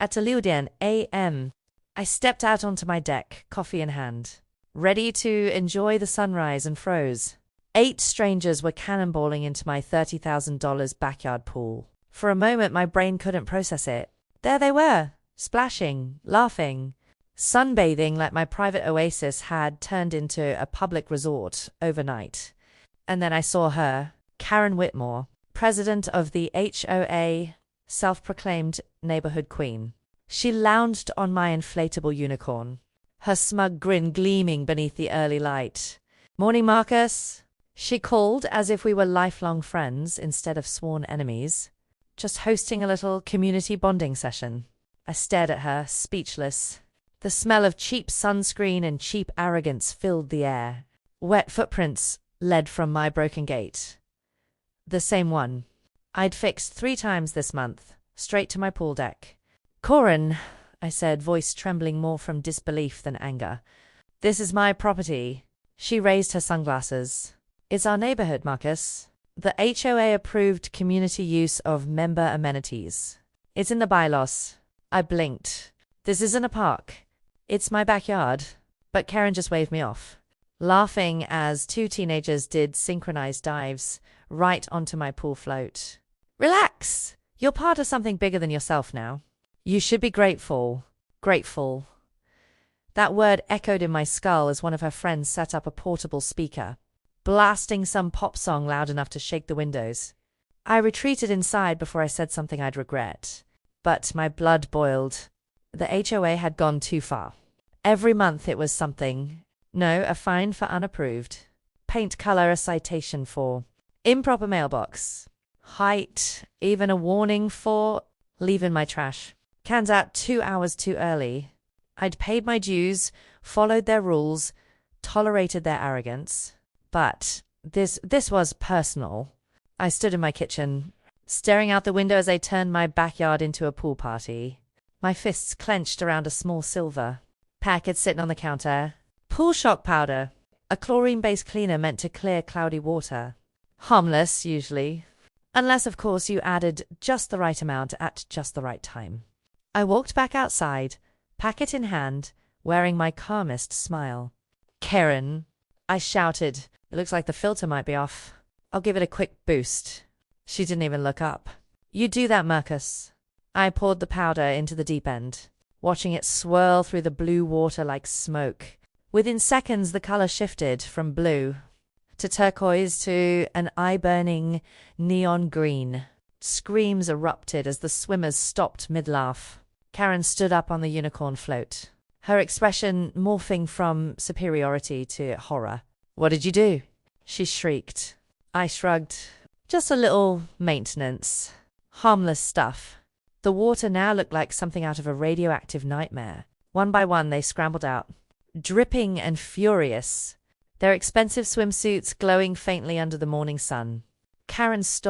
At 11 a.m., I stepped out onto my deck, coffee in hand, ready to enjoy the sunrise, and froze. 8 strangers were cannonballing into my $30,000 backyard pool. For a moment, my brain couldn't process it. There they were, splashing, laughing, sunbathing like my private oasis had turned into a public resort overnight. And then I saw her, Karen Whitmore, president of the HOA, self-proclaimed neighborhood queen. She lounged on my inflatable unicorn, her smug grin gleaming beneath the early light. "Morning, Marcus," she called, as if we were lifelong friends instead of sworn enemies. "Just hosting a little community bonding session." I stared at her, speechless. The smell of cheap sunscreen and cheap arrogance filled the air. Wet footprints led from my broken gate. The same one I'd fixed 3 times this month, straight to my pool deck. "Corin," I said, voice trembling more from disbelief than anger. "This is my property." She raised her sunglasses. "It's our neighborhood, Marcus. The HOA approved community use of member amenities. It's in the bylaws." I blinked. "This isn't a park. It's my backyard." But Karen just waved me off, laughing as 2 teenagers did synchronized dives right onto my pool float. "Relax! You're part of something bigger than yourself now. You should be grateful." Grateful. That word echoed in my skull as one of her friends set up a portable speaker, blasting some pop song loud enough to shake the windows. I retreated inside before I said something I'd regret. But my blood boiled. The HOA had gone too far. Every month it was something. No, a fine for unapproved. Paint color, a citation for improper mailbox. Height, even a warning for leaving my trash cans out 2 hours too early. I'd paid my dues, followed their rules, tolerated their arrogance. But this was personal. I stood in my kitchen, staring out the window as I turned my backyard into a pool party. My fists clenched around a small silver packet sitting on the counter. Pool shock powder, a chlorine-based cleaner meant to clear cloudy water. Harmless, usually. Unless, of course, you added just the right amount at just the right time. I walked back outside, packet in hand, wearing my calmest smile. "Karen," I shouted. "It looks like the filter might be off. I'll give it a quick boost." She didn't even look up. "You do that, Marcus." I poured the powder into the deep end, watching it swirl through the blue water like smoke. Within seconds, the color shifted from blue to turquoise to an eye-burning neon green. Screams erupted as the swimmers stopped mid-laugh. Karen stood up on the unicorn float, her expression morphing from superiority to horror. "What did you do?" she shrieked. I shrugged. "Just a little maintenance. Harmless stuff." The water now looked like something out of a radioactive nightmare. One by one, they scrambled out, dripping and furious, their expensive swimsuits glowing faintly under the morning sun. Karen stormed